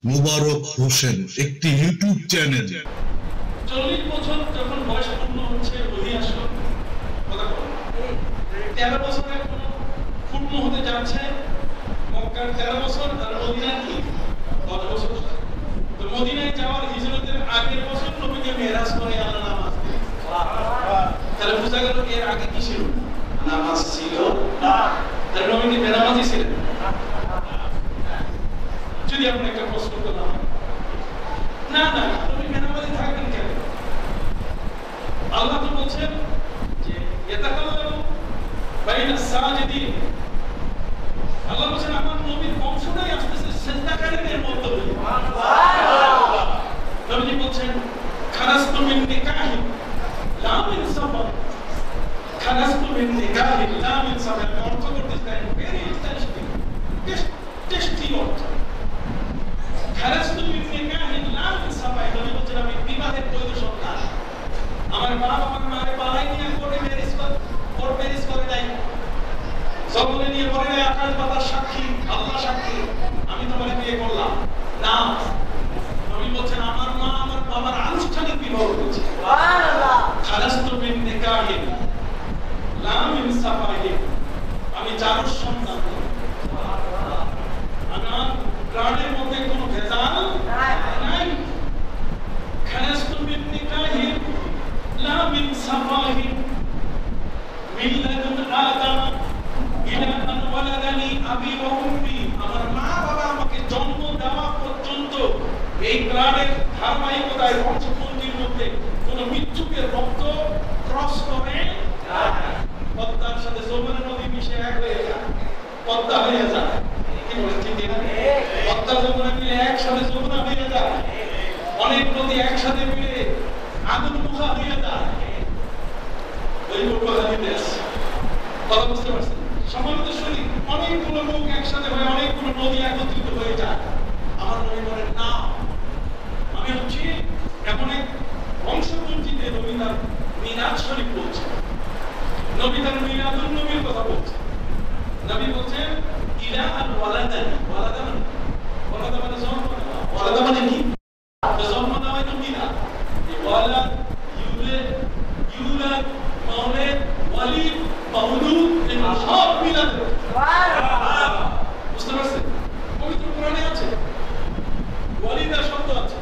মোবারক হোসেন একটি YouTube channel. 40 বছর যখন বয়স পূর্ণ হচ্ছে ওহি আসলো কথা বল 13 বছরে পূর্ণ হতে যাচ্ছে মক্কার 13 বছর আর মদিনার কি 10 বছর। তো মদিনায় যাওয়ার হিজরতের আগের বছর নবীকে মেরাজ করে আল্লাহ নামাজ দিলেন। তাহলে বোঝা গেল এর আগে কি ছিল? নামাজ ছিল না। তাহলে নবী কি বেনামাজি ছিলেন? যদি আপনি একটা প্রশ্ন করতে না না নবী বেনামাজি থাকবেন কেন? আল্লাহ তো বলছেন যে ইয়াতাকাল্লামু বাইনা সাজিদিন। আল্লাহ বলছেন আমার নবীর বংশটাই আসতেছে সিজদাকারীদের মধ্য দিয়ে। সুবহানাল্লাহ। নবী বলছেন খারাজতু মিন নিকাহি লা মিন সাফা। খারাজতু মিন নিকাহি লা মিন সাফা। অর্থ করতে চাই ভেরি ইন্টারেস্টিং টেস্টি অর্থ। খারাজতু মিন নিকাহি লা মিন সাফা। নবী বলছেন আমি বিবাহের বৈধ সন্তান। আমার মা আমার মারে পালাই নিয়ে করে ম্যারেজ করে নাই। জঙ্গলে নিয়ে পরে নাই আকাশ বাতাস সাক্ষী আল্লাহ সাক্ষী আমি তোমারে বিয়ে করলাম না। নবী বলছেন আমার মা আমার বাবার আনুষ্ঠানিক বিবাহ করেছে। সুবহানাল্লাহ। খালাসতু মিন নিকাহিন লা মিন সাফাহিন। আমি চারুর সন্তান। সুবহানাল্লাহ। আমার প্রাণের মধ্যে কোনো ভেজাল নাই। খালাসতু মিন নিকাহিন লা মিন সাফাহিন মিল্লাতুন আদম ইলা আন ওয়ালাদানি আবি ওয়া উম্মি। আমার মা বাবা আমাকে জন্ম দেওয়া পর্যন্ত এই প্রাণের ধারাবাহিকতায় বংশপঞ্জির মধ্যে কোনো মৃত্যুকে রক্ত ক্রস করে না। পদ্মার সাথে যমুনা নদী মিশে এক হয়ে যায়, পদ্মা হয়ে যায়। কি বলেন ঠিক না? পদ্মা যমুনা মিলে একসাথে যমুনা হয়ে যায়। অনেক নদী একসাথে মিলে আগুন মুখা হয়ে যায়। ওই উপকারিতে আছে কথা বুঝতে পারছেন? সম্মানিত শরীর অনেকগুলো লোক একসাথে হয়ে অনেকগুলো নদী একত্রিত হয়ে যায়। আমার নবী বলেন না আমি হচ্ছি এমন এক বংশপঞ্জিতে নবী তার মিলাদ শরীফ বলছে, নবী তার মিলাদুন নবীর কথা বলছে। নবী বলছেন ইলা আল ওয়ালাদানি। ওয়ালাদা মানে জন্ম দেওয়া। ওয়ালাদা মানে কি? জন্ম দেওয়া তো মিলাদ। ওয়ালাদ ইউলাদ মাউলাদ ওয়ালিদ মাউলুদ এগুলো সব মিলাদ। সুবহানাল্লাহ। বুঝতে পারছেন? পবিত্র কোরআনে আছে ওয়ালিদা শব্দ আছে,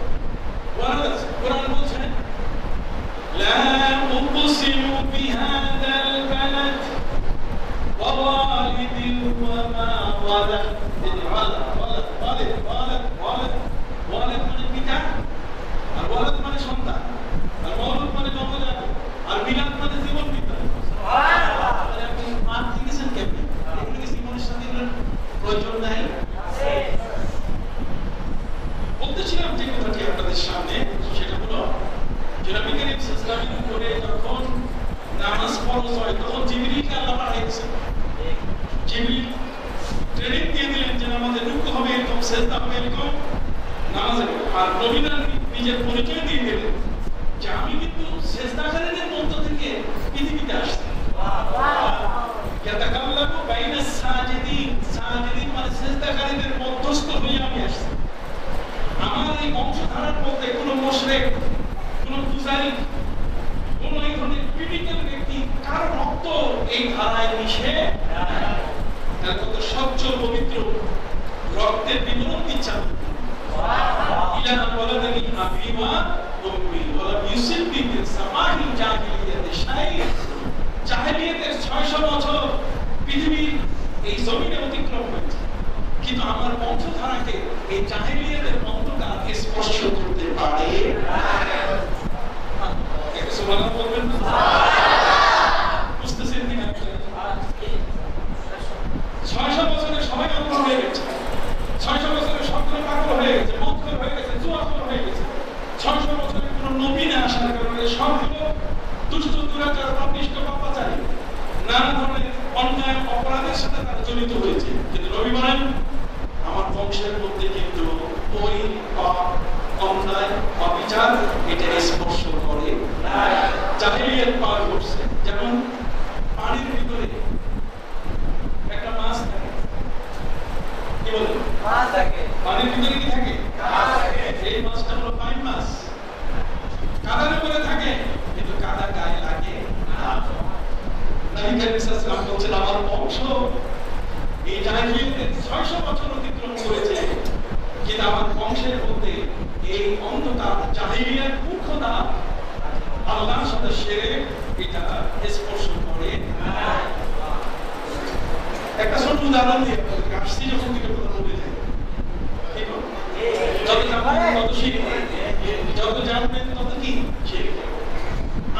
ওয়ালাদ আছে। কোরআন বলছে লা উকসিমু বিহাদাল বালাদ ওয়া ওয়ালিদিন ওয়া মা ওয়ালাদ। ওয়ালাদ মানে পিতা, আর ওয়ালাদ মানে সন্তান, আর মাউলুদ মানে জন্মদাতা, আর মিলাদ মানে জীবন পিতা। সুবহানাল্লাহ। তাহলে আপনি মান দিয়েছেন কেমনে? এগুলো কি জীবনের সাথে প্রয়োজন নাই? বলতেছিলাম যে কথাটি আপনাদের সামনে সেটা হলো যে নবী করিম সাল্লাল্লাহু আলাইহি ওয়াসাল্লামের উপরে যখন নামাজ ফরজ হয় তখন জিবরিলকে আল্লাহ পাঠিয়েছেন। জিবরিল ট্রেনিং দিয়ে দিলেন যে নামাজে রুকু হবে এরকম, সিজদা হবে এরকম, নামাজে। আর নবী নিজের পরিচয় দিয়ে দিলেন যে আমি কিন্তু সিজদাকারীদের মধ্য থেকে পৃথিবীতে আসছি। ইয়াতাকাল্লামু বাইনা সাজিদিন। সাজিদিন মানে সিজদাকারীদের মধ্যস্থ হয়ে আমি আসছি। আমার এই বংশধারার মধ্যে কোনো মুশরিক, কোনো পূজারী, কোনো এই ধরনের ক্রিটিক্যাল ব্যক্তি কারো রক্ত এই ধারায় মিশে তার কত স্বচ্ছ পবিত্র রক্তের বিবরণ দিচ্ছে। ইলা ওয়ালাদানি আবি ওয়া উম্মি ওয়া ইউসিবি বিল সামাহি জাহিলিয়াতি শাই। জাহিলিয়াতের 600 বছর পৃথিবীর এই জমিনে অতিক্রম হয়েছে, কিন্তু আমার বংশধারাকে এই জাহিলিয়াতের অন্ধকার স্পর্শ করতে পারে না। একটু সুবহানাল্লাহ বলবেন না? বুঝতেছেন কিনা? 600 বছরে সবাই অন্ধ হয়ে গেছে, 600 বছরে সকলে পাগল হয়ে গেছে, মক্কর হয়ে গেছে, জুয়াখোর হয়ে গেছে। 600 বছরে কোনো নবী না আসার কারণে সবগুলো দুষ্ট দুরাচার পাপিষ্ঠ পাপাচারী নানা ধরনের অন্যায় অপরাধের সাথে তারা জড়িত হয়েছে। কিন্তু নবী বলেন আমার বংশের মধ্যে কিন্তু ওই পাপ, অন্যায়, অবিচার এটা স্পর্শ করে না। জাহিলিয়াত পার করছে। যেমন পানির ভিতরে একটা মাছ থাকে, কি বলে? মাছ থাকে। পানির ভিতরে কি থাকে? ইসলাম বলছেন আমার বংশ এই জাহিলিয়াতে 600 বছর অতিক্রম করেছে, কিন্তু আমার বংশের মধ্যে এই অন্ধকার জাহিলিয়ার মূর্খতা আল্লাহর সাথে শিরক এটা স্পর্শ করে। একটা ছোট উদাহরণ দিয়ে আসছি, যখন থেকে কথা বলে যায় যত জানবেন তত শিরক, যত জানবেন তত কি শিরক।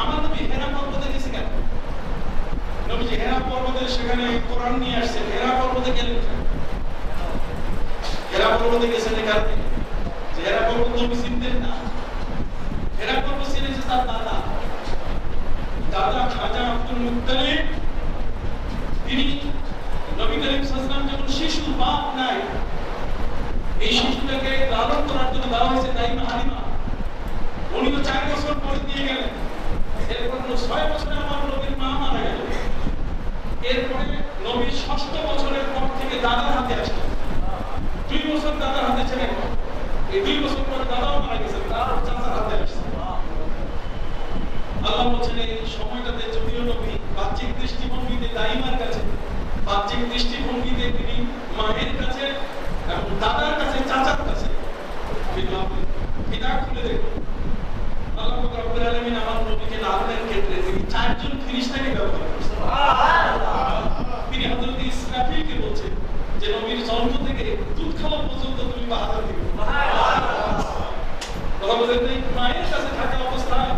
আমার নবী হেরা পর্বতে গেছে কেন? নবীজি হেরা পর্বতে সেখানে কোরআন নিয়ে আসছেন, হেরা পর্বতে গেলেন কেন? হেরা পর্বতে গেছেন এই কারণে যে হেরা পর্বত নবী চিনতেন না। হেরা পর্বত চিনেছে তার দাদা খাজা আব্দুল মুত্তালিব। তিনি নবী করিম সাল্লাল্লাহু আলাইহি ওয়াসাল্লাম যখন শিশু, বাপ নাই, এই শিশুটাকে লালন করার জন্য দেওয়া হয়েছে দাইমা হালিমা। উনি তো 4 বছর পরে দিয়ে গেলেন। এরপর 6 বছরে আমার নবীর মা মারা গেল। এরপরে নবীর 6ষ্ঠ বছরের পর থেকে দাদার হাতে আসলেন। 2 বছর দাদার হাতে ছিলেন, এই 2 বছর পরে দাদাও মারা গেছেন, তার চাচার হাতে আসছেন। আল্লাহ বলছেন এই সময়টাতে যদিও নবী বাহ্যিক দৃষ্টিভঙ্গিতে দাইমার কাছে, বাহ্যিক দৃষ্টিভঙ্গিতে তিনি মায়ের কাছে এবং দাদার কাছে, চাচার কাছে, কিন্তু আপনি কিতাব খুলে দেখুন আল্লাহ রাব্বুল আলামিন আমার নবীকে লালনের ক্ষেত্রে তিনি 4 জন ফেরেশতাকে ব্যবহার করেছেন। তিনি হযরত ইসরাফিলকে বলছেন যে নবীর জন্ম থেকে দুধ খাওয়া পর্যন্ত তুমি পাহারা দিবে। কথা বলেন নাই, মায়ের কাছে থাকা অবস্থায়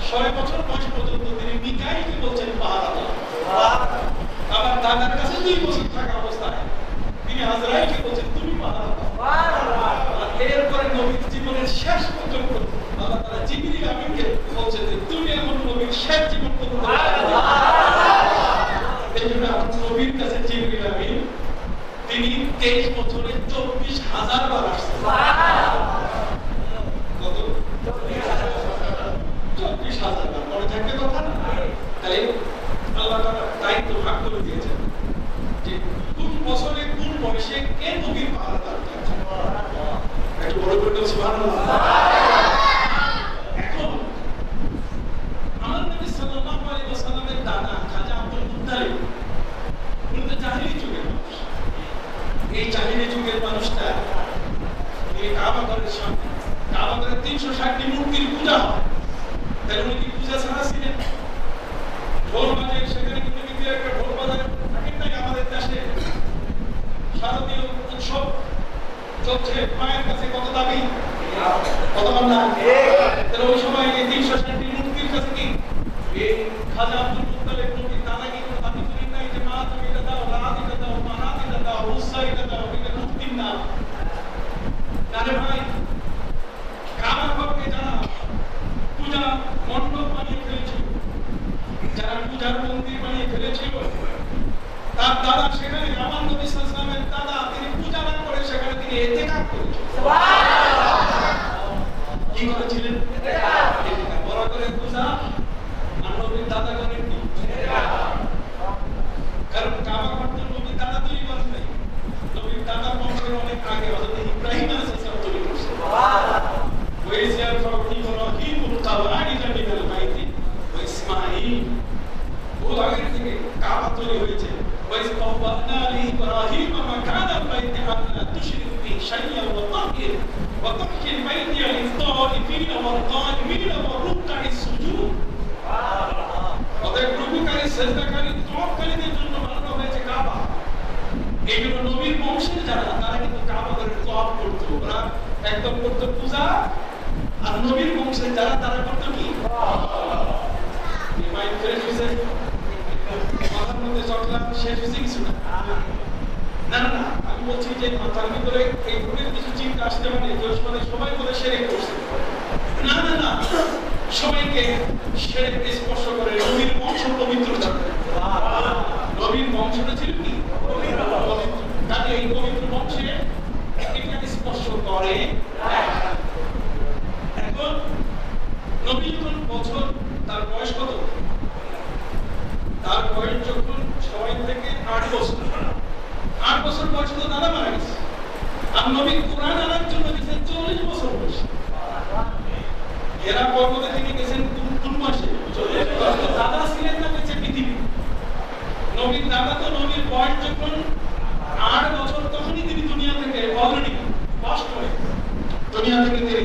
6 বছর বয়স পর্যন্ত তিনি মিকাইলকে বলছেন পাহারা দাও। আবার দাদার কাছে 2 বছর থাকা অবস্থায় তিনি আজরাইলকে বলছেন তুমি পাহারা দাও। এরপরে নবীর জীবনের শেষ পর্যন্ত আল্লাহ তাআলা জিবরিল আমিনকে বলছেন যে তুমি এমন নবীর শেষ জীবন পর্যন্ত এইজন্য নবীর কাছে জিবরিল আমিন তিনি 23 বছরে 24,000 বার আসছেন। কত? 24,000 বার। মনে থাকবে কথা না? তাই আল্লাহ তাআলা দায়িত্ব ভাগ করে দিয়েছেন যে কোন বছরে কোন বয়সে কে নবীর পাহারা থাকবে। একটু বড় করে বলছি সুবহানাল্লাহ। এখন আমার নবী সাল্লাল্লাহু আলাইহি ওয়াসাল্লামের দাদা খাজা আব্দুল মুত্তালিব উনি তো জাহিলি যুগের মানুষ। এই জাহিলি যুগের মানুষটা এই কাবা ঘরের সামনে, কাবা ঘরে 360টি মূর্তির পূজা হয়। তাই উনি কি পূজা ছাড়া ছিলেন? ঢোল বাজে, সেখানে কিন্তু একটা ঢোল বাজায় থাকেন নাই আমাদের দেশে। শারদীয় উৎসব চলছে, মায়ের কাছে কত দাবি, কত মান্না। তাহলে ওই সময় এই 360টি মূর্তির কাছে কি এই খাজা আব্দুল মুত্তালিব নবীর দাদা কি কোনো দাবি করেন নাই যে মা তুমি এটা দাও, লাত এটা দাও, মানাত এটা দাও, উজ্জা এটা দাও, এটা মূর্তির নাম। আরে ভাই, কাবা ঘরকে যারা পূজা মণ্ডপ বানিয়ে ফেলেছিল, যারা পূজার মন্দির বানিয়ে ফেলেছিল, তার দাদা সেখানে আমার নবী সাল্লাল্লাহু আলাইহি ওয়াসাল্লামের দাদা তিনি পূজা না করে সেখানে তিনি ইতিকাফ করেছিলেন। কি করেছিলেন? ইতিকাফ। বড় করে পূজা আর নবীর দাদা করেন কি? কারণ কাবা ঘর তো নবীর দাদা তৈরি করেন নাই, নবীর দাদার বংশের অনেক আগে হযরত ইব্রাহিম আলাইহিস সালাম তৈরি করেছেন। وإذ يرفع إبراهيم القواعد من البيت وإسماعيل, বহু আগে থেকে কাবা তৈরি হয়েছে। وإذ بوأنا لإبراهيم مكان البيت ألا تشرك بي شيئا وطهر بيتي للطائفين والقائمين والركع السجود। অতএব রুকুকারী, সিজদাকারী, তাওয়াক্কালীদের জন্য বানানো হয়েছে কাবা। এইগুলো নবীর বংশের যারা, তারা কিন্তু কাবা ঘরে তওয়াফ করতো, ওরা একদম করতো পূজা। আর নবীর বংশের যারা, তারা করতো কি? মাইন্ড ফ্রেশ হয়েছে, মাথার মধ্যে চটলাম শেষ হয়েছে কিছু না। না না না, আমি বলছি যে মাথার ভিতরে এই ধরনের কিছু চিন্তা আসতে মানে সবাই বলে শিরক করছে। না না না, সবাইকে শিরক স্পর্শ করে নবীর বংশ পবিত্র থাকবে। নবীর বংশটা ছিল কি? পবিত্র। তাতে এই পবিত্র বংশে এটা স্পর্শ করে। এখন নবী যখন বছর, তার বয়স কত? তার বয়স যখন 6 থেকে 8 বছর, 8 বছর বয়স তো দাদা মারা গেছে। আর নবী কোরআন আনার জন্য গেছেন 40 বছর বয়সে। এরা পর্বতে থেকে গেছেন কোন মাসে? দাদা ছিলেন না বেঁচে পৃথিবী। দুনিয়া থেকে তিনি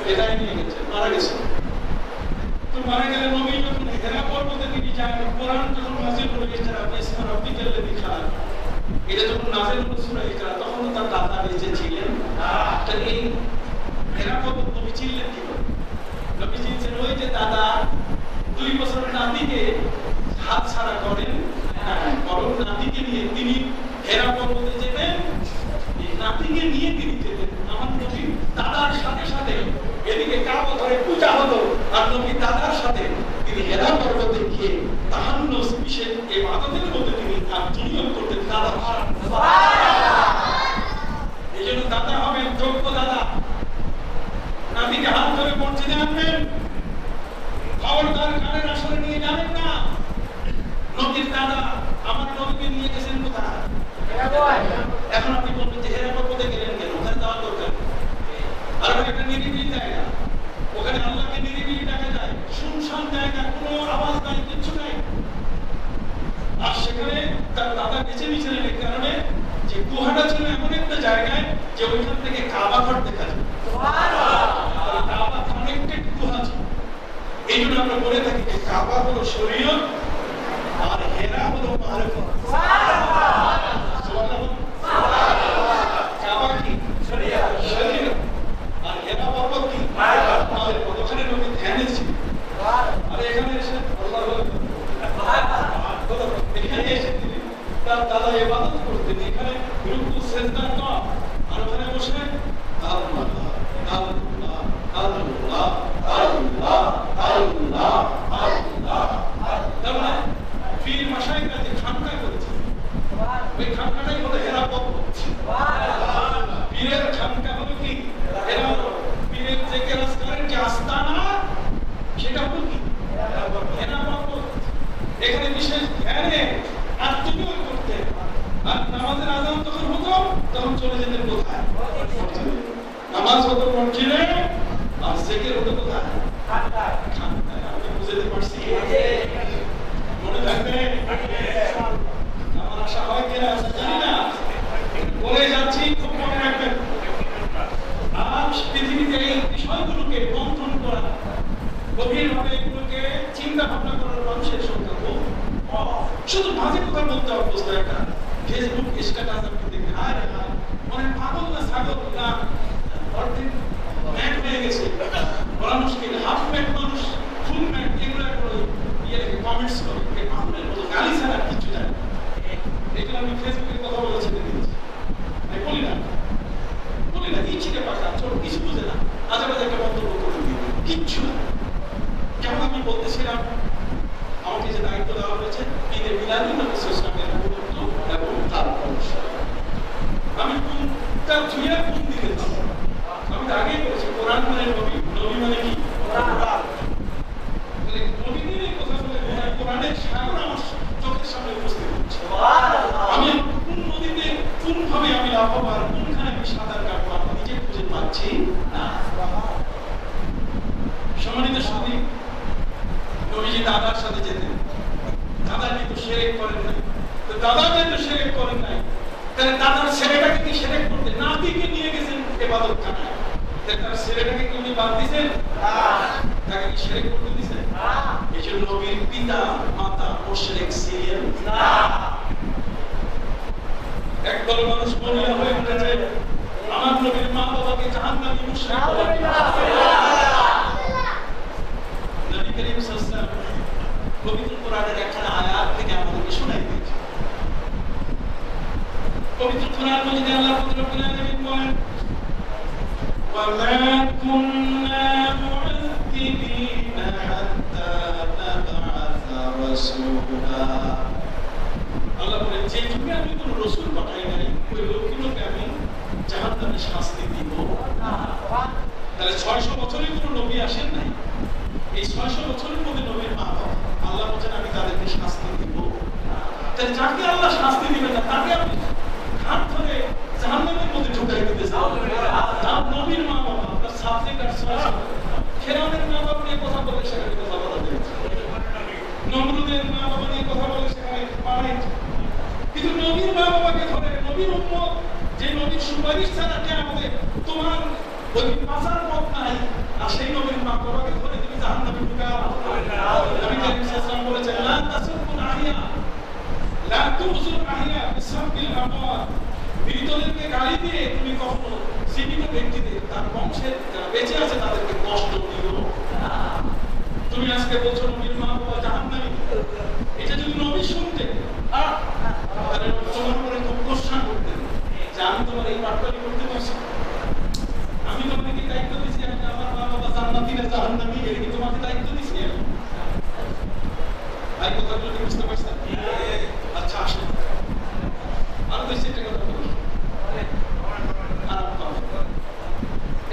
বিদায় নিয়ে গেছেন, মারা গেছেন। তো মারা গেলে নবী যখন হেরা পর্বতে তিনি যান, কোরআন যখন নাযিল হলো ইকরা বিসমি রাব্বিকাল্লাযী খালাক, এটা যখন নাযিল হলো সূরা ইকরা, তখন তার দাদা বেঁচে ছিলেন না। এই হেরা পর্বত নবী ছিলেন কি করে? নবী ছিলেন ওই যে দাদা 2 বছর নাতিকে হাত ছাড়া করেন, বরং নাতিকে নিয়ে তিনি হেরা পর্বতে যেতেন, নাতিকে নিয়ে তিনি যেতেন। আমার নবী দাদার সাথে সাথে এদিকে কাবা ঘরে পূজা হতো, আর নবী দাদার সাথে তিনি হেরা পর্বতে গিয়ে তাহান্নুস বিশেষ ইবাদতের মধ্যে তিনি বিনিয়োগ করতেন দাদার সাথে। এই জন্য দাদা হবেন যোগ্য দাদা। নাতিকে হাত ধরে মসজিদে আনবেন, খবরদার কানের আসরে নিয়ে যাবেন না। নবীর দাদা আমার নবীকে নিয়ে গেছেন কোথায়? এখন আপনি বলবেন যে হেরা পর্বতে গেলেন কেন? ওখানে যাওয়ার দরকার। আর একটা নিরিবিলি জায়গা, ওখানে আল্লাহকে নিরিবিলি ডাকা যায়, শুনশান জায়গা, কোনো আওয়াজ নাই, কিচ্ছু নাই। আর সেখানে তার দাদা বেঁচে নিয়েছিলেন এই কারণে যে গুহাটা ছিল এমন একটা জায়গায় যে ওইখান থেকে কাবা ঘর দেখা যায়। কাবা কানেক্টেড গুহা ছিল। এই জন্য আমরা বলে থাকি যে কাবা হলো শরীয়ত আর হেরা হলো মারিফত। কাবা কি? শরীয়ত। আর হেরা পর্বত কি? মারিফত। ওখানে নবী ধ্যানে ছিল। আর এখানে এসে এখানে এসে তিনি তার দাদা ইবাদত করতেন। এখানে রুকু সিজদা করা, আর ওখানে বসে আল্লাহ আল্লাহ আল্লাহ আল্লাহ আল্লাহ আল্লাহ। তার মানে পীর মাশায়েখরা যে খানকা করেছেন, ওই খানকাটাই হলো হেরা পর্বত। পীরের খানকা হলো কি? হেরা পর্বত। পীরের যে কেরাসকারের যে আস্তানা, সেটা হলো কি? হেরা পর্বত। এখানে বিশেষ ধ্যানে আত্মনিয়োগ করতেন। আর নামাজের আযান যখন হতো তখন চলে যেতেন কোথায়? নামাজ হতো মসজিদে, আর জিকির হতো কোথায়? খানকায়। আপনি বুঝতে পারছি? মনে থাকবে? আমার আশা হয় কিনা জানি না, বলে যাচ্ছি, খুব মনে রাখবেন। আজ পৃথিবীতে এই বিষয়গুলোকে মন্থন করা, গভীরভাবে এগুলোকে চিন্তা ভাবনা করার মানুষের সংখ্যা খুব। শুধু মাঝে কথা বলতে অভ্যস্ত, একটা ফেসবুক স্ট্যাটাস আপনি দেখবেন, হায় হায় মানে পাগল না ছাগল না অর্ধেক ম্যাট হয়ে গেছে, বলা মুশকিল। হাফ ম্যাট মানুষ, ফুল ম্যাট, এগুলো কমেন্টস করে পাগলের মতো গালি ছাড়া কিছু জানে। এগুলো আমি ফেসবুকে কথা বলেছি, আমি বলি না ইচ্ছিকে পাকা ছোট কিছু বুঝে না, আজে বাজে একটা মন্তব্য করে দিই, কিচ্ছু না। যেমন আমি বলতেছিলাম, আমাকে যে দায়িত্ব দেওয়া হয়েছে ঈদে মিলাদুন নবী ইসলামের গুরুত্ব এবং তার অনুসার, আমি কোনটা ধুয়ে কোন দিকে যাব? আমি তো আগেই বলেছি কোরআন মানে নবী, নবী মানে কি? কোরআন। নবী নিয়ে কথা বলে কোরআনের সাগর আমার চোখের সামনে উপস্থিত হচ্ছে। আমি কোন নদীতে কোনভাবে আমি লাভবান, কোনখানে আমি সাঁতার কাটবো আমি নিজে খুঁজে পাচ্ছি না। সম্মানিত সুধী, নবীজি দাদার সাথে যেতেন। দাদা কিন্তু শিরক করেন নাই, তো দাদা যেহেতু শিরক করেন নাই, তাহলে দাদার ছেলেটাকে কি শিরক করতে? নাতিকে নিয়ে গেছেন ইবাদত খানায়, তার ছেলেটাকে কি উনি বাদ দিয়েছেন? তাকে কি শিরক করতে দিয়েছেন? এই জন্য নবীর পিতা মাতা মুশরিক ছিলেন না। একদল মানুষ বলিয়া হয়ে উঠেছে, আমার নবীর মা বাবাকে জাহান্নামী মুশরিক বলেন। নবী করিম সাল্লাল্লাহু আলাইহি ওয়াসাল্লাম পবিত্র কোরআনের একটা আয়াত থেকে আমাদেরকে শোনাই দিয়েছেন। পবিত্র কোরআন মধ্যে আল্লাহ রাব্বুল আলামিন বলেন, ওয়া মা কুন্না মুআযযিবিনা হাত্তা নাবআসা রাসূলা। আল্লাহ বলেন, যে যুগে আমি কোনো রাসূল পাঠাই নাই, ওই লোকগুলোকে আমি জাহান্নামে শাস্তি দিব না। তাহলে 600 বছরে কোনো নবী আসেন নাই। এই 600 বছরের মধ্যে নবীর মা বাবা, আল্লাহ বলেন আমি তাদেরকে শাস্তি দিব না। তাহলে যাকে আল্লাহ শাস্তি দিবেন না, তাকে আপনি হাত ধরে জাহান্নামের মধ্যে ঢুকাই দিতেছেন। তার নবীর মা বাবা, আপনার সাবজেক্ট আর 600। ফেরাউনের মা বাবা নিয়ে কথা বলে সেখানে কথা বলা হয়েছে, নমরুদের মা বাবা নিয়ে কথা বলে সেখানে পালাই। কিন্তু নবীর মা বাবাকে ধরে, নবীর উম্মত, যে নবীর সুপারিশ ছাড়া কে আমাদের তোমার ওই বাঁচার পথ নাই, আর সেই নবীর মা বাবাকে ধরে তুমি জাহান্নামে ঢুকাও। নবী করিম সাল্লাল্লাহু আলাইহি ওয়াসাল্লাম বলেছেন, লা তাসুবুল আহিয়া লা তুযুল আহিয়া বিসাবিল আমওয়াত, মৃতদেরকে গালি দিয়ে তুমি কখনো জীবিত ব্যক্তিদের, তার বংশের যারা বেঁচে আছে তাদেরকে কষ্ট দিও না। তুমি আজকে বলছো নবীর মা বাবা জাহান্নামী, এটা যদি নবী শুনতেন তাহলে তোমার উপরে খুব প্রশ্ন করতেন যে আমি তোমার এই বার্তাটি করতে পারছি, আমি তোমাকে কি দায়িত্ব দিচ্ছি আমি আমার মা বাবা জান্নাতি না জাহান্নামী, এটা কি তোমাকে দায়িত্ব দিচ্ছি আমি? ভাই কথাগুলো কি বুঝতে পারছেন? আচ্ছা আসেন আরো বেশি একটা কথা বলি।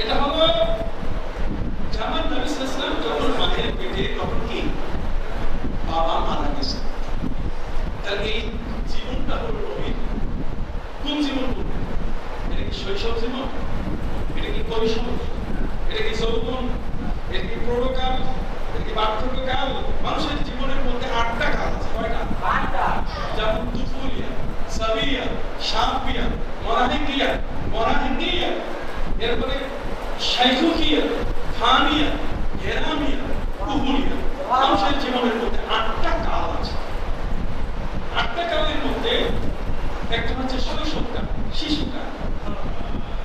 এটা হলো জামান নবী সাল্লাল্লাহু আলাইহি ওয়াসাল্লাম যখন মায়ের পেটে, তখন কি বাবা মারা গেছে। তার এই জীবনটা হলো নবীর কোন জীবন বলবে? এটা কি শৈশব জীবন? এটা কি কৈশোর? এটা কি যৌবন? এটা কি প্রৌঢ়কাল? এটা কি বার্ধক্যকাল? মানুষের জীবনের মধ্যে 8টা কাল আছে। কয়টা? 8টা। যেমন তুফুলিয়া, সাবিয়া, শাবিয়া, মরাহিকিয়া, এরপরে শাইখুকিয়া, ফানিয়া, হেরামিয়া, কুহুলিয়া। মানুষের জীবনের মধ্যে 8টা কাল আছে। 8টা কালের মধ্যে একটা হচ্ছে শৈশবকাল, শিশুকাল।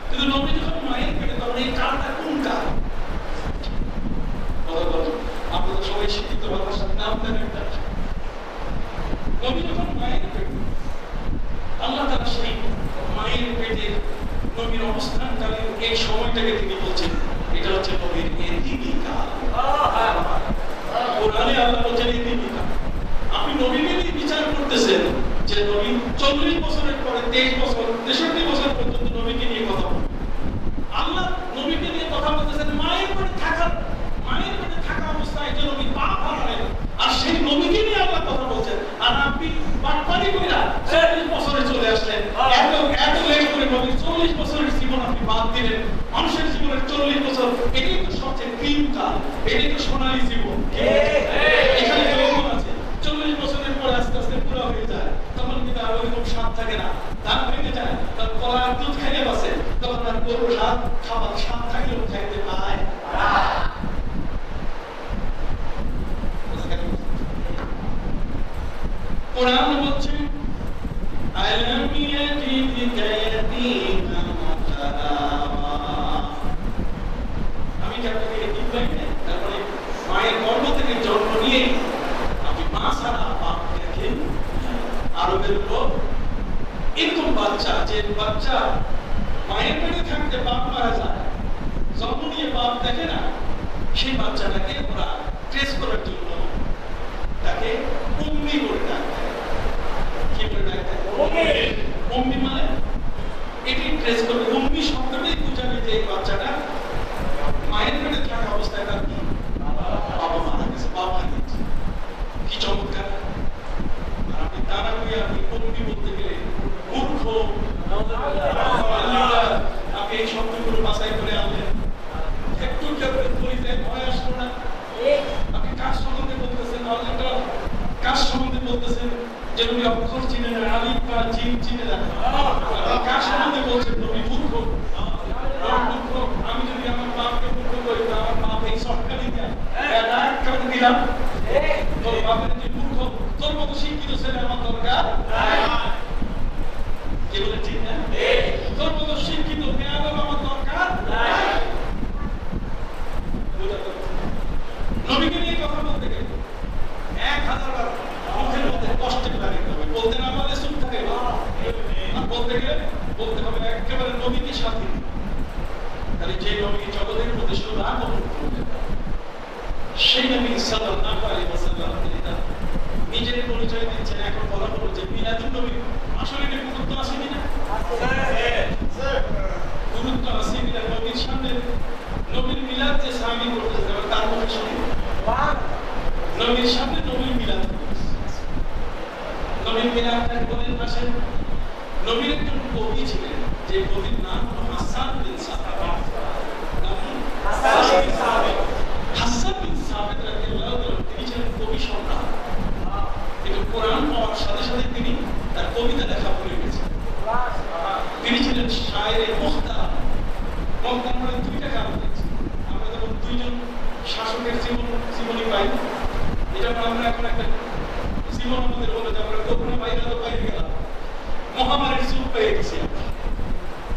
কিন্তু নবী যখন মায়ের পেটে, তখন এই কালটা কোন কাল? আপনারা সবাই শিক্ষিত ভাষার নাম দেন একটা। নবী যখন মায়ের পেটে, আল্লাহ তাআলা সেই মায়ের পেটে নবীর অবস্থানকালীন এই সময়টাকে তিনি বলছেন এটা হচ্ছে নবীর এতিমি কাল। কোরআনে আল্লাহ বলছেন এতিমি কাল। আপনি নবীকে নিয়ে বিচার করতেছেন যে নবী 40 বছরের পরে 23 বছর 63 বছর পর্যন্ত নবীকে নিয়ে কথা বলেন। আল্লাহ নবীকে নিয়ে কথা বলতেছেন মায়ের পেটে থাকা অবস্থায় যে নবী পা হারালেন, আর সেই নবীকে নিয়ে আল্লাহ কথা বলছেন। আর আপনি বাটপারি কইরা 40 বছরে চলে আসলেন, এত লেট করে নবীর 40 বছরের জীবন আপনি বাদ দিলেন। মানুষের জীবনের 40 বছর, এটাই তো সবচেয়ে ক্রিম কাল, এটাই তো সোনালী জীবন। এখানে যৌবন আছে, 40 বছরের পরে আস্তে আস্তে পুরো হয়ে যায়, তখন কিন্তু আর ওইরকম স্বাদ থাকে না, দাঁত ভেঙে যায়, তার কলার দুধ খাইয়ে বাসে, তখন আর গরুর হাত খাবার স্বাদ থাকলেও খাইতে পায়। কোরআন বলছে আলাম ইয়াতিকা ইয়াতীমান ফাআওয়া, আমি কি আপনাকে এতিম পাই না? তারপরে মায়ের গর্ভ থেকে জন্ম নিয়ে আপনি মা ছাড়া বাপ দেখেন। আরবের লোক এরকম বাচ্চা, যে বাচ্চা মায়ের পেটে থাকতে বাপ মারা যায়, জন্ম নিয়ে বাপ দেখে না, সেই বাচ্চাটাকে ওরা ট্রেস করার জন্য তাকে উম্মি বলে ডাকে। কি বলে ডাকে? উম্মি মানে এটি ট্রেস করবে। উম্মি শব্দটাই বোঝাবে যে এই বাচ্চাটা মায়ের পেটে থাকা অবস্থায় তার কি বাবা মারা গেছে, বাবা মারা গেছে। কি চমৎকার! আর আপনি তারা হয়ে আপনি উম্মি বলতে গেলে মূর্খ, আপনি এই শব্দগুলো বাছাই করে আনলেন, একটু পরিচয় ভয় আসলো না। আপনি কাজ সম্বন্ধে বলতেছেন, কাজ সম্বন্ধে বলতেছেন যে নবী অক্ষর চিনে না, আলিফ বা জিম চিনে না। কাজ সম্বন্ধে বলছেন নবী মূর্খ। আমি যদি আমার বাপকে মূর্খ করি, আমার বাপ এই সরকারি দিলাম, তোর বাপের যে মূর্খ, তোর মতো শিক্ষিত ছেলে আমার দরকার। কি বলে ঠিক না? তোর মতো শিক্ষিত মেয়ে আমার দরকার। নবীকে নিয়ে কথা বলতে গেলে 1000 বার মুখের মধ্যে কষ্ট লাগে, বলতে না পারলে চুপ থাকে, আর বলতে গেলে বলতে হবে একেবারে নবীকে সাথে। তাহলে যে নবী জগতের মধ্যে শুধু আগমন করলেন, সেই নবী সাল্লাল্লাহু আলাইহি ওয়াসাল্লাম তিনি তার নিজের পরিচয় দিচ্ছেন। এখন বলা হলো যে মিলাদুন নবী আসলে এটা গুরুত্ব আছে কিনা? গুরুত্ব আছে কিনা? নবীর সামনে নবীর মিলাদ যে সাহাবী করতেছে তার মুখে শুনি নবীর সামনে নবীর মিলাদ। নবীর মিলাদ বলেন আসেন। নবীর একজন কবি ছিলেন, যে কবির নাম হাসান বিন সাবিত। হাসান বিন সাবিত রাদিয়াল্লাহু তাআলা, তিনি ছিলেন কবি সম্রাট। কিন্তু কোরআন পড়ার সাথে সাথে তিনি তার কবিতা লেখা ভুলে গেছেন। তিনি ছিলেন শায়েরে মুখতার। আমরা দুইটা কারণ দেখছি। আমরা যখন দুইজন শাসকের জীবনী পাই, এটা আমরা এখন একটা জীবন আমাদের হলো যে আমরা করোনা ভাইরাস বাইরে গেলাম, মহামারীর যুগ পেয়ে গেছি আমরা।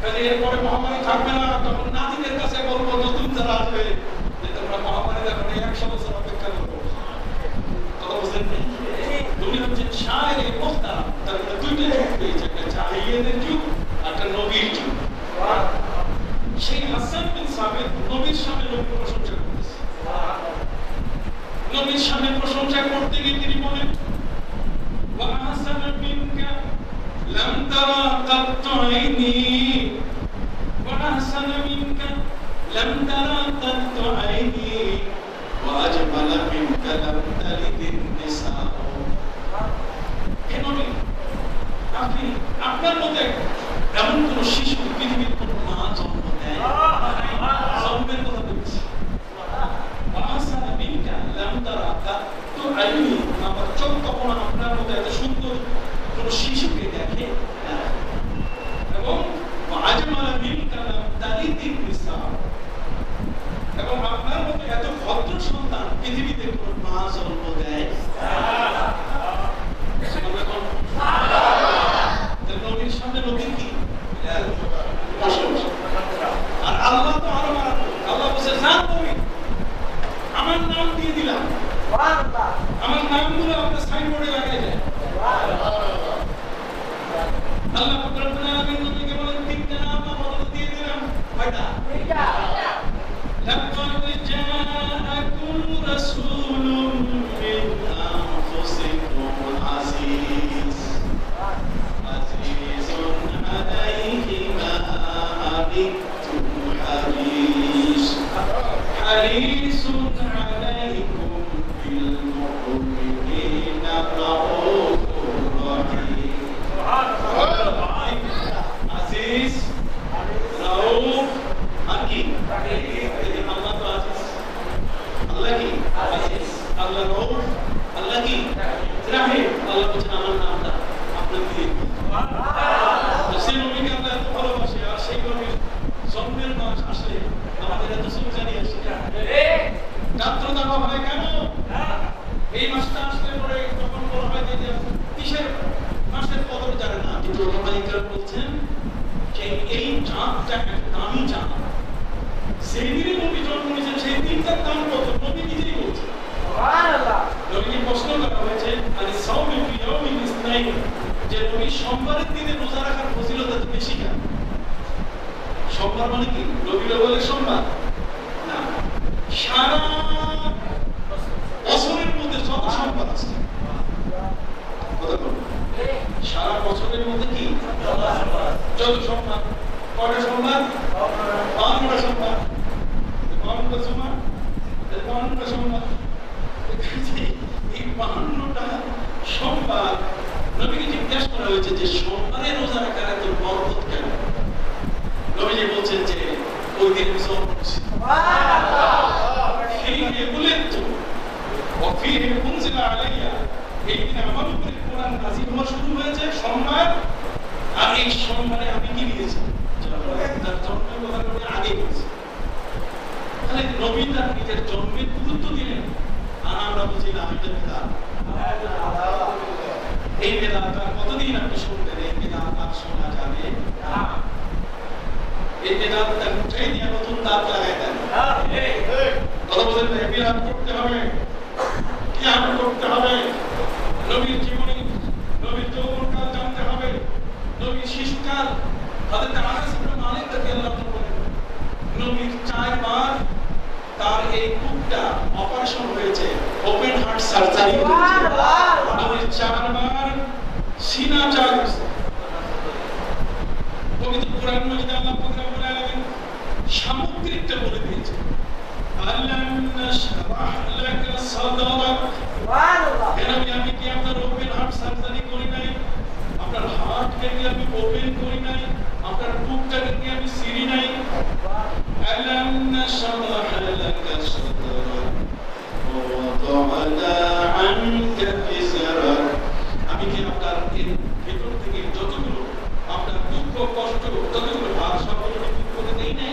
কাজে এরপরে মহামারী থাকবে না, তখন নাতিদের কাছে বলবো নতুন যারা আসবে যে তোমরা মহামারী এখন 100 বছর অপেক্ষা করবো। কথা বুঝলেন? দুনিয়া হচ্ছে শায়ের মুখতা, তার মানে দুইটা যুগ পেয়েছে, একটা জাহিলিয়াতের যুগ আর একটা নবীর যুগ। সেই হাসান বিন সাবিত নবীর সামনে নবীর প্রশংসা করতেছে। নবীর সামনে প্রশংসা করতে গিয়ে তিনি বলেন, ওয়া আহসান মিনকা লাম তারা কাত্তু আইনি, ওয়া আহসান মিনকা লাম তারা কাত্তু আইনি, ওয়া আজমাল মিনকা লাম তালিদিন নিসা। হে নবী, আপনি আপনার মধ্যে এমন কোন শিশু পৃথিবীর কোন মা জন্ম দেয়, জন্মের কথা বলছি। আমার চোখ কখনো আপনার মধ্যে এত সুন্দর কোন শিশুকে দেখে এবং এবং আপনার মধ্যে এত ভদ্র সন্তান পৃথিবীতে কোন মা জন্ম দেয়। নবীর সামনে নবীর কি আর আল্লাহ তো আরো মারাত্মক। আল্লাহ বলছে, জান নবী, আমার নাম দিয়ে দিলাম, আমার নামগুলো আপনার সাইনবোর্ডে লাগাই যায়। আল্লাহ রব্বুল আলামিন নবীকে বলেন, তিনটা নাম আমরা দিয়ে দিলাম। কয়টা? লাকাদ জাআকুম রাসূলুম মিন আনফুসিকুম আজিজ আজিজুন আলাইহি মা আনিতুম হারিসুন আলাইকুম বিল মুমিনিনা রাউফুর রহিম। আজিজ, রাউফ আর কি? আল্লাহ তো আজিজ, আল্লাহ কি আজিজ, আল্লাহ রাউফ, আল্লাহ কি রাহিম। আল্লাহ বলেন আমার নামটা আপনার দিয়ে সেই নবীকে আল্লাহ এত ভালোবাসে, আর সেই নবীর জন্মের মাস আসলে আমাদের এত সুলজানি আসে যাত্রা হয় কেন? এই মাসটা আসলে পরে তখন বলা হয় যে কিসের মাসের কদর জানে না, কিন্তু ওলামায়ে বলছেন যে এই চাঁদটা একটা দামি চাঁদ। সেই দিনে নবী জন্ম নিয়েছেন, সেই দিনটার দাম কত নবী নিজেই বলছেন। নবীকে প্রশ্ন করা হয়েছে আলি সাওমি ফি ইয়াউমিল ইসনাইন, যে নবী সোমবারের দিনে রোজা রাখার ফজিলত এত বেশি কেন? সোমবার মানে কি নবীরা বলে সোমবার না, সারা বছরের মধ্যে যত সোমবার আছে, সারা বছরের মধ্যে কি যত সোমবার, কয়টা সোমবার? 52টা সোমবার, 52টা সোমবার, 52টা সোমবার। এই 52টা সোমবার নবীকে জিজ্ঞাসা করা হয়েছে যে সোমবারে রোজা রাখার এত বরকত কেন? নবীজি বলছেন যে ওই দিন আমি জন্ম নিয়েছি। ফিহি বুলিদতু ওয়া ফিহি উনজিলা আলাইয়া, এই দিন আমার উপরে কোরআন নাযিল হওয়া শুরু হয়েছে সোমবার, আর এই সোমবারে আমি কি নিয়েছি? তার জন্মের কথা নবী আগে বলেছে। তাহলে নবী তার নিজের জন্মের গুরুত্ব দিলেন, আর আমরা বুঝি না এটা বিদআত। এই বিদআত কতদিন আপনি শুনবেন? এই বিদআত আর শোনা যাবে না। এই বেদাতটা উঠে দিয়ে নতুন দাঁত লাগাই দেন। কথা বলেন না, বিরাট করতে হবে, কিয়াম করতে হবে, নবীর জীবনী, নবীর যৌবনকাল জানতে হবে, নবীর শিশুকাল। হযরত আনাস ইবনে মালিক রাদিয়াল্লাহু আনহু বলেন, নবীর 4 বার তার এই বুকটা অপারেশন হয়েছে, ওপেন হার্ট সার্জারি হয়েছে। নবীর 4 বার সিনা চাক হয়েছে। পবিত্র কোরআন মাজিদে আল্লাহ পাক রব্বুল আলামিন সামগ্রিকটা বলে দিয়েছে, আলাম নাশরাহ লাকা সাদরাক। সুবহানাল্লাহ। আমি কি আপনার ওপেন হার্ট সার্জারি করি নাই? আপনার হার্টকে কি আমি ওপেন করি নাই? আপনার বুকটাকে কি আমি সিরি নাই? আলাম নাশরাহ লাকা সাদরাক ওয়া ওয়াদা'না আনকা বিজরাক। আমি কি আপনার ভিতর থেকে যতগুলো আপনার দুঃখ কষ্ট যতগুলো ভার সবগুলো ঠিক করে দেই নাই?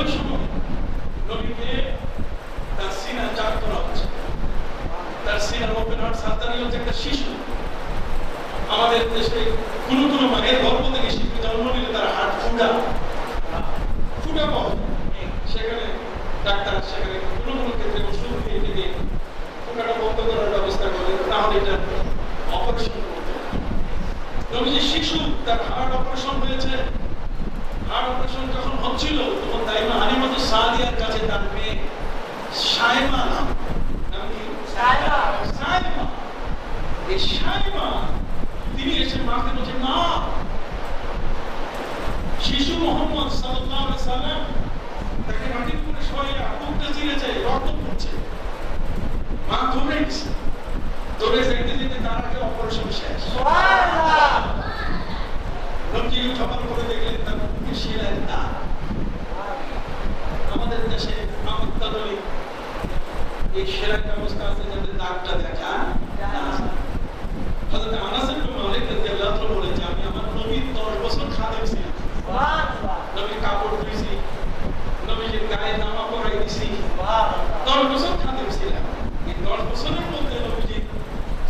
ওই সময় নবীকে তার সিনা চাপ করা হচ্ছে, তার সিনার ওপেন হার্ট সার্জারি হচ্ছে একটা শিশু। আমাদের দেশে কোনো কোনো মায়ের গর্ভ থেকে শিশু জন্ম নিলে তার হার্ট ফুটা পাওয়া যায়, সেখানে ডাক্তার সেখানে কোনো কোনো ক্ষেত্রে ওষুধ দিয়ে ফুটাটা বন্ধ করার ব্যবস্থা করে, তাহলে এটা অপারেশন করতে হবে। নবীজি শিশু, তার হার্ট অপারেশন হয়েছে। হার্ট অপারেশন যখন হচ্ছিল তখন দাইমা হালিমাতু সাদিয়ার কাছে তার মেয়ে শায়মা নাম কি শায়মা, এই শায়মা তিনি এসে মাকে বলছেন, মা শিশু মোহাম্মদ সাল্লাল্লাহু আলাইহি সাল্লাম তাকে মাটির উপরে শোয়ে বুকটা চিরেছে, রক্ত পড়ছে। মা দৌড়ে গেছে, দৌড়ে যেতে যেতে তার আগে অপারেশন শেষ। সুবহানাল্লাহ। নবী উঠাবার করে দেখলেন তার বুকে শিরার দাগ। আমাদের দেশে আমতাদলি এই শিরার ব্যবস্থা আছে যাতে দাগটা দেখা না যায়। হযরত আনাস ইবনে মালিক রাদিয়াল্লাহু তাআলা বলেন যে আমি আমার নবীর 10 বছর খাদেম ছিলাম। সুবহানাল্লাহ। নবীর কাপড় ধুইছি, নবীর গায়ে জামা পরাই দিছি। সুবহানাল্লাহ। 10 বছর খাদেম ছিলাম। এই 10 বছরের মধ্যে নবীজি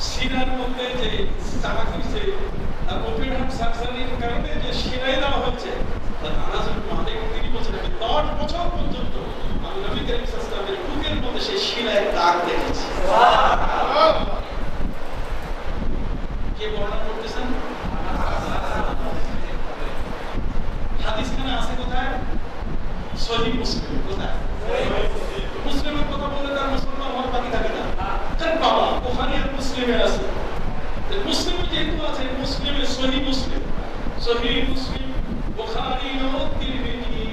সিনার মধ্যে যে চাকা দিয়েছে, আর ওপেন হার্ট সার্জারির কারণে যে শিরায় দেওয়া হচ্ছে, আনাস ইবনে মালিক তিনি বলেছেন 10 বছর পর্যন্ত আমি নবী করিম সাল্লাল্লাহু আলাইহি ওয়াসাল্লামের বুকের মধ্যে সেই শিরায় দাগ দেখেছি। সুবহানাল্লাহ। কে বর্ণনা করতেছেন? হাদিসখানে আছে কোথায়? সহিহ মুসলিম। কোথায়? মুসলিমের কথা বলে তার মুসলমান হওয়ার বাকি থাকে না। কারণ বাবা বুখারী আর মুসলিমে আছে, মুসলিমে যেহেতু আছে, মুসলিমে সহিহ মুসলিম, সহিহ মুসলিম, বুখারী ও তিরমিজি,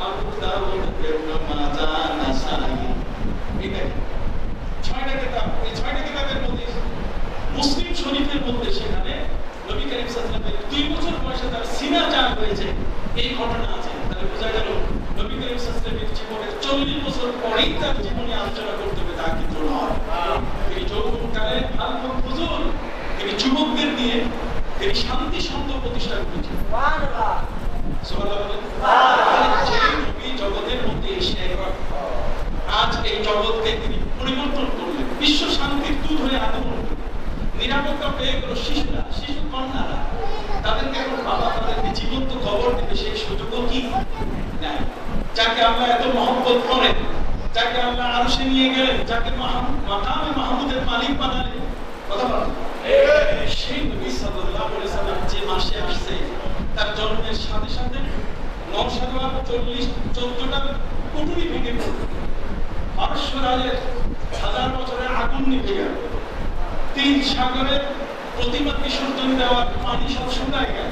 আবু দাউদ, ইবনে মাজাহ, নাসাই, এটা 6টা কিতাব। এই 6টা কিতাবের মধ্যে মুসলিম শরীফের মধ্যে সেখানে নবী করিম সাল্লাল্লাহু আলাইহি ওয়াসাল্লামের 2 বছর বয়সে তার সিনা চাপ হয়েছে, এই ঘটনা আছে। তাহলে বোঝা গেল নবী করিম সাল্লাল্লাহু আলাইহি ওয়াসাল্লামের জীবনের 40 বছর পরেই তার জীবনী আলোচনা করতে হবে তা কিন্তু নয়। তিনি যৌবনকালে আলম হুজুর, তিনি যুবকদের নিয়ে তিনি শান্তি সন্ত প্রতিষ্ঠা করেছেন। সুবহানাল্লাহ। সুবহানাল্লাহ। যে নবী জগতের মধ্যে এসে আজ এই জগৎকে তিনি পরিবর্তন করলেন, বিশ্ব শান্তির দূত হয়ে আগমন করলেন। নিরাপত্তা পেয়ে গেল শিশুরা, শিশু কন্যারা, তাদেরকে এখন বাবা তাদেরকে জীবন্ত খবর দিতে সেই সুযোগও কি নাই। যাকে আল্লাহ এত মহব্বত করেন, যাকে আল্লাহ আরশে নিয়ে গেলেন, যাকে মাকামে মাহমুদের মালিক বানালেন, কথা বলেন, সেই নবী সাল্লাল্লাহু আলাইহি ওয়াসাল্লাম যে মাসে আসছে তার জন্মের সাথে সাথে নওশাদ 14টা কুটুরি ভেঙে পড়ল। পারস্য রাজের 1000 বছরের আগুন নিভে গেল। 3 সাগরের প্রতিমা বিসর্জন দেওয়ার পানি সব শুকায় গেল।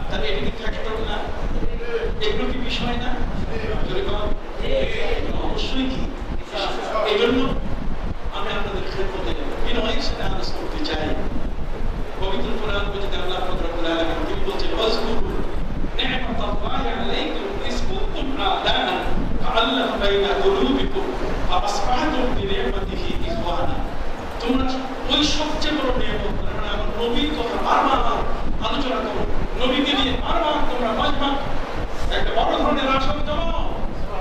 তাহলে এটা কি ফ্যাক্টর না? এগুলো কি বিষয় না? অবশ্যই কি। এই জন্য আমি আপনাদের খেদমতে বিনয়ের সাথে আলোচনা করতে চাই। পবিত্র কোরআন বলতে আল্লাহ রব্বুল আলামিন তিনি বলছেন, ওয়াজকুরু নি'মাতাল্লাহি আলাইকুম ইয কুনতুম আ'দাআন ফাআল্লাফা বাইনা কুলুবিকুম ফাআসবাহতুম বিনি'মাতিহি ইখওয়ানা। তোমরা ওই সবচেয়ে বড় নিয়ামত, মানে আমার নবীর কথা বারবার আলোচনা করো, নবীকে নিয়ে বারবার তোমরা মাজমা একটা বড় ধরনের আশা জমাও।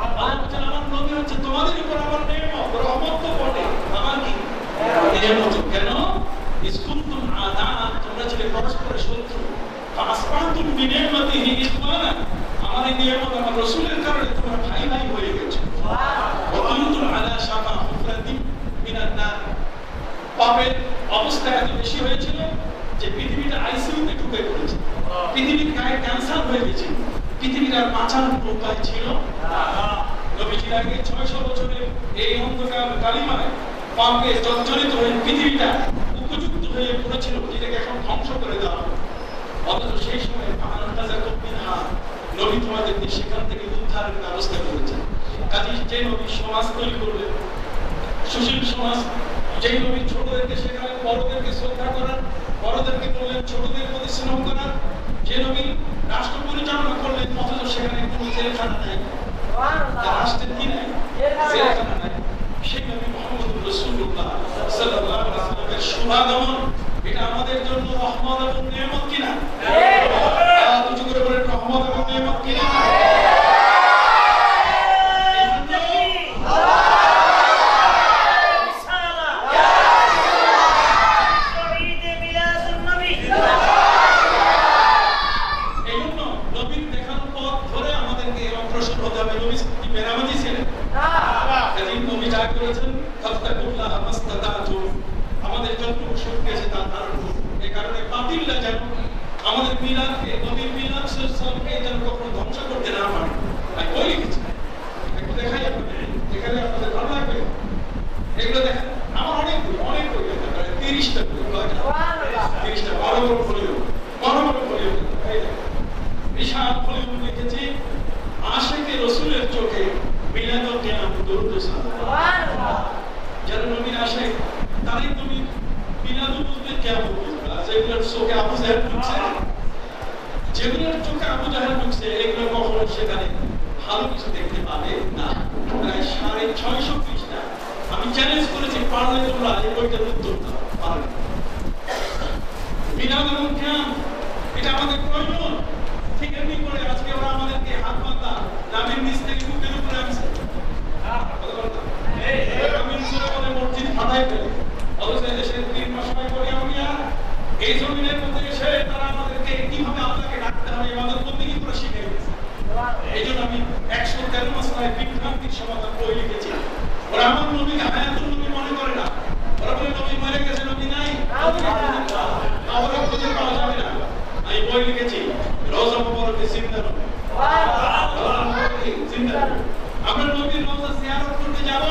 আল্লাহ বলেন আমার নবী হচ্ছে তোমাদের উপর আমার নিয়ামত, রহমত তো বটে, আমার কি নিয়ামত। কেন? ইসকুনতুম আ'দাআন, তোমরা ছিলে পরস্পরের শত্রু, ফাআসবাহতুম বিনি'মাতিহি ইখওয়ানা, আমার এই নিয়ামত আমার রাসূলের কারণে তোমরা ভাই ভাই হয়ে গেছো। ওয়া কুনতুম আলা শাফা হুফরাতিন মিনান নার, পাপের অবস্থা এত বেশি হয়েছিল যে পৃথিবীটা আইসিইউতে ঢুকে পড়েছে, পৃথিবীর গায়ে ক্যান্সার হয়ে গেছিল, পৃথিবীর আর বাঁচার উপায় ছিল না। নবীজির আগে 600 বছরের এই অন্ধকার কালিমায় পাপে জর্জরিত হয়ে পৃথিবীটা উপযুক্ত হয়ে পড়েছিল, যেটাকে এখন ধ্বংস করে দেওয়া হবে। অথচ সেই সময় নবী তোমাদেরকে সেখান থেকে উদ্ধারের ব্যবস্থা করেছেন। কাজে যে নবী সমাজ তৈরি করলেন, সুশীল সমাজ, যে নবী ছোটদেরকে শেখালেন বড়দেরকে শ্রদ্ধা করার, বড়দেরকে বললেন ছোটদের প্রতি স্নেহ করার, যে নবী রাষ্ট্র পরিচালনা করলেন অথচ সেখানে কোনো জেলখানা নাই, রাষ্ট্রের কি নাই, জেলখানা নাই, সেই নবী মুহাম্মদ রাসূলুল্লাহ সাল্লাল্লাহু আলাইহি ওয়াসাল্লামের শুভাগমন, এটা আমাদের জন্য রহমত এবং নিয়ামত কিনা? উঁচু করে বলেন রহমত এবং নিয়ামত কিনা? আমাদেরকে অগ্রসর হতে হবে। নবী কি মেরামতি ছিলেন? কাজেই নবী যা করেছেন ফাত্তাকুল্লাহ মাস্তাতাতুম, আমাদের যতটুকু শক্তি আছে তা ধারণ করুন। এই কারণে বাতিলরা যেন আমাদের মিলাদকে, নবীর মিলাদ সাল্লাল্লাহু যেন কখনো ধ্বংস করতে না পারে। তাই বই লিখেছি, একটু দেখাই আপনাদের, এখানে আপনাদের ভালো লাগবে। এগুলো দেখেন, আমার অনেক বই লেখা, প্রায় 30টা বই, 30টা বড় বড় ফলিও, বিশাল ফলিও লিখেছি আশিকে রাসূলের চোখে মিলাদ ও কিয়াম দরুদ সালাম। যারা নবীর আশিক তারই নবী মিলাদ বলতে কিয়াম বলতে, যেগুলোর চোখে আবু জাহেল ঢুকছে, যেগুলোর চোখে আবু জাহেল ঢুকছে, এগুলো কখনো সেখানে ভালো কিছু দেখতে পাবে না। প্রায় 650 পৃষ্ঠা। আমি চ্যালেঞ্জ করেছি, পারলে তোমরা এই বইটার উত্তর দাও, পারবে। মিলাদ এবং কিয়াম এটা আমাদের প্রয়োজন। ঠিক এমনি করে আজকে ওরা আমাদেরকে হাত পাতা নামের নিচ থেকে বুকের উপরে আনছে, মসজিদ ফাটাই ফেলে, অথচ দেশের 3 মাস সময় করে আমরা এই জমিনের মধ্যে এসে তারা আমাদেরকে কিভাবে আল্লাহকে ডাকতে হবে আমাদের বন্দেগী করে শিখে গেছে। এই জন্য আমি 113 মাসলায় বিভ্রান্তির সমাধান বই লিখেছি। ওরা আমার নবীকে হায়াতুল নবী মনে করে না, ওরা বলে নবী মরে গেছে, নবী নাই, আমরা খুঁজে পাওয়া যাবে না। আমি বই লিখেছি রওজা মুবারকে জিন্দা নবী, আমরা নবীর রওজা জিয়ারত করতে যাব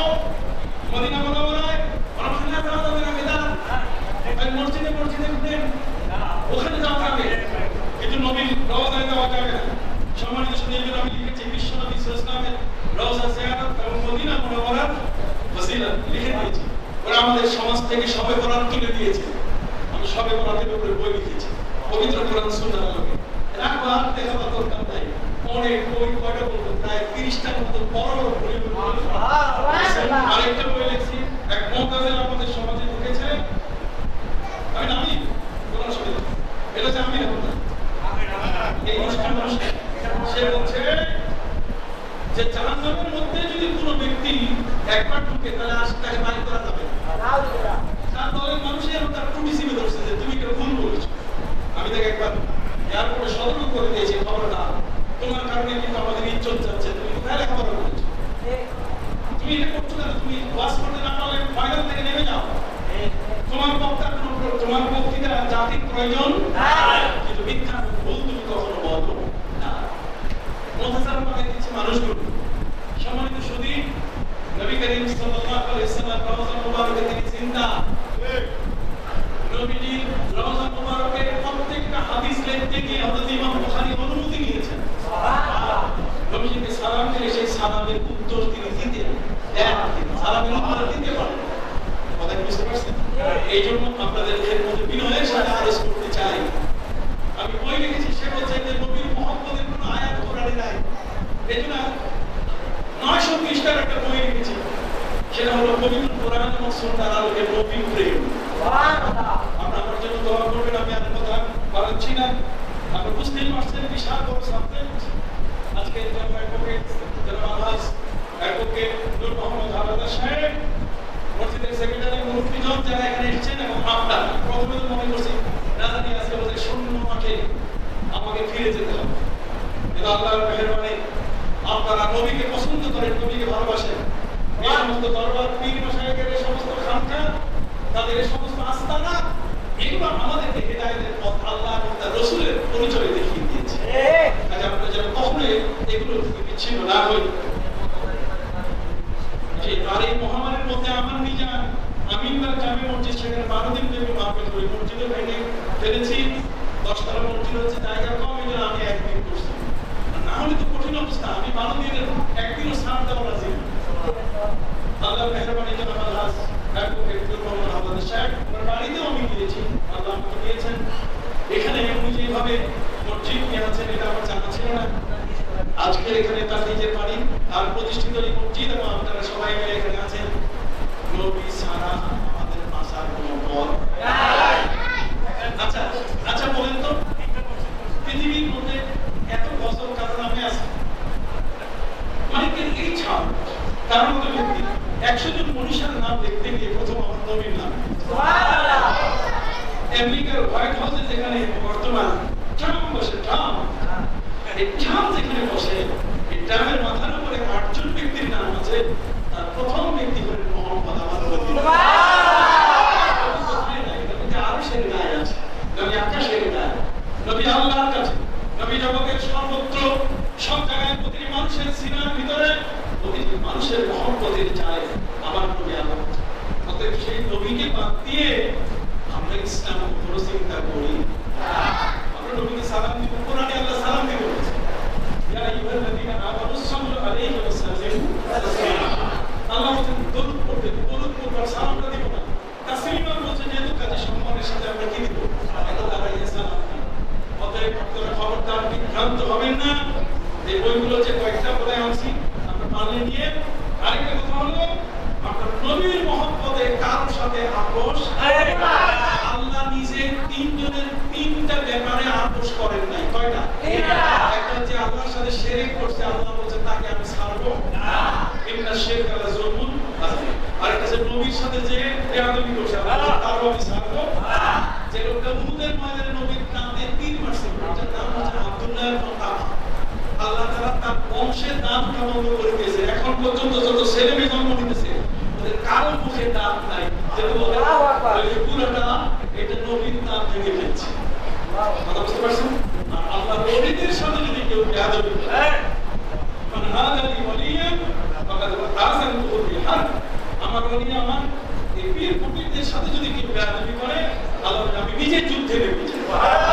মদিনা মুনাওয়ারায়, ওখানে যাওয়া যাবে না বেদা, তাই মসজিদে ঘুরেন, ওখানে যাওয়া যাবে, কিন্তু নবীর রওজায় যাওয়া যাবে না। সম্মানিত সুধীজন, আমি লিখেছি বিশ্ব নবী সাল্লাল্লাহু রওজা জিয়ারত এবং মদিনা মুনাওয়ারার ফজিলত লিখে দিয়েছি। ওরা আমাদের সমাজ থেকে শবে বরাত তুলে দিয়েছে। আমি শবে বরাতের উপরে বই লিখেছি, পবিত্র কোরআন সুন্নাহর আলোকে। রাখবার দেখাবার দরকার নাই, অনেক বই, কয়টা বলবো, প্রায় 30টার মতো বড় বড় বই। আরেকটা বই লিখছি, এক মুতাজিলা আমাদের সমাজে ঢুকেছে, আমি নামি কোরআন শরীফ, এটা হচ্ছে আমি এই অনুষ্ঠান সে বলছে যে জাহান্নামের মধ্যে যদি কোনো ব্যক্তি একবার ঢুকে তাহলে তাকে বাইর করা যাবে না। তার দলের মানুষের তার টুটি চিপে ধরছে যে তুমি কেউ ভুল বলেছো। আমি তাকে একবার এয়ারপোর্টে সতর্ক করে দিয়েছি, খবরটা তোমার কারণে কিন্তু আমাদের ইজ্জত যাচ্ছে, তুমি কোথায় লেখাপড়া করেছো, তুমি এটা করছো কেন, তুমি ওয়াজ করতে না পারলে ময়দান থেকে নেমে যাও। তোমার বক্তৃতা জাতির প্রয়োজন, কিন্তু মিথ্যা ভুল তুমি কখনো বলো না। মুতাসাররফ করে দিচ্ছে মানুষগুলো। সম্মানিত সুধী, নবী করিম সাল্লাল্লাহু আলাইহি ওয়াসাল্লাম রওজা মুবারকে তিনি জিন্দা। নবীজি রওজা মুবারকে প্রত্যেকটা হাদিস লিখতে গিয়ে হযরত ইমাম বুখারী অনুমতি নিয়েছেন। সুবহানাল্লাহ। নবীজিকে সালাম দিলে সেই সালামের উত্তর তিনি দিতেন, সালামের উত্তর দিতে পারেন। কথা কি বুঝতে পারছেন? এই জন্য আপনাদের মধ্যে বিনয়ের সাথে আরজ করতে চাই, আমি বই লিখেছি, সে বলছে যে নবীর মুহাম্মদের কোনো আয়াত কোরআনে নাই। এই জন্য 900 পৃষ্ঠার একটা বই লিখেছি, সেটা হলো পবিত্র কোরআন এবং সুন্নাহর আলোকে নবীর প্রেম। সুবহানাল্লাহ। আপনারা আমার জন্য দোয়া করবেন। আমি আর কথা বাড়াচ্ছি না, আপনি বুঝতেই পারছেন বিশাল বড় সাবজেক্ট। আজকে জনাব অ্যাডভোকেট জনাব আলহাজ অ্যাডভোকেট নূর মোহাম্মদ হাওলাদার সাহেব, মসজিদের সেক্রেটারি, মুফতিজন যারা এখানে এসেছেন, এবং আমরা প্রথমে তো মনে করছি রাজধানী আজকে বলছে শূন্য মাঠে আমাকে ফিরে যেতে হবে, কিন্তু আল্লাহর মেহেরবানি আপনারা নবীকে পছন্দ করেন, নবীকে ভালোবাসেন। এই সমস্ত দরবার পীর মাশায়েখের এই সমস্ত খানকা, তাদের এই সমস্ত আস্তানা, এগুলো আমাদেরকে হেদায়েতের পথ, আল্লাহ এবং তার রাসূলের পরিচয় দেখিয়ে দিয়েছে। কাজে আমরা যেন কখনোই এগুলো থেকে বিচ্ছিন্ন না হই। আর এই মহামারীর মধ্যে আমার নিজান আমিনবাগ জামে মসজিদ, সেখানে 12 দিন ব্যাপী মাহফিল করি, মসজিদে ভেঙে ফেলেছি, 10 তলা মসজিদ হচ্ছে, জায়গা কম, এই জন্য আমি একদিন করছি, না হলে তো কঠিন অবস্থা। আমি 12 দিনের একদিনও স্নান দেওয়া রাজি না। আল্লাহর মেহেরবানি জন্য আলহাজ অ্যাডভোকেট নূর মোহাম্মদ হাওলাদার সাহেব, ওনার বাড়িতেও আমি গিয়েছি, আল্লাহ আমাকে দিয়েছেন। এখানে উনি যেভাবে মসজিদ নিয়ে আছেন এটা আমার জানা ছিল না। আজকে এখানে তার নিজের বাড়ি আর প্রতিষ্ঠিত এই মসজিদ, এবং আপনারা সবাই মিলে এখানে আছেন। নবী ছাড়া আমাদের বাঁচার কোনো পথ নাই। আচ্ছা বলেন তো, পৃথিবীর মধ্যে এত বছর কারো নামে আছে, মালিকের এই ছাড় তার মতো ব্যক্তি 100 জন মনীষীর নাম লিখতে গিয়ে প্রথম আমার নবীর নাম। সুবহানাল্লাহ। আমেরিকার হোয়াইট হাউসে যেখানে বর্তমান ট্রাম্প বসে, ট্রাম্প, এই ট্রাম্প যেখানে বসে, এই শিরক করছে আল্লাহ বলছে তাকে আমি ছাড়বো না ইন্না শিরকা লাযুলমুন আযীম আর কাছে নবীর সাথে যে বেয়াদবি করছে আল্লাহ তারও আমি ছাড়বো না যে লোকটা উহুদের ময়দানে নবীর কাঁধে তীর মারছে ওটার নাম হচ্ছে আব্দুল্লাহ ইবনে তাওয়া আল্লাহ তাআলা তার বংশের নাম কামাল করে দিয়েছে এখন পর্যন্ত যত ছেলে মেয়ে জন্ম নিতেছে ওদের কারো মুখে দাঁত নাই যে পুরোটা এটা নবীর নাম ভেঙে ফেলছে কথা বুঝতে পারছেন আল্লাহ নবীদের সাথে যদি কেউ বেয়াদবি করে মানে হাদালি ওয়ালিয়ান ফাকাদ আযানতুহু বিল হারব আমার ওলি আমার এই পীর ফকিরদের সাথে যদি কেউ বেয়াদবি করে আল্লাহ আমি নিজে যুদ্ধে নেমে যাই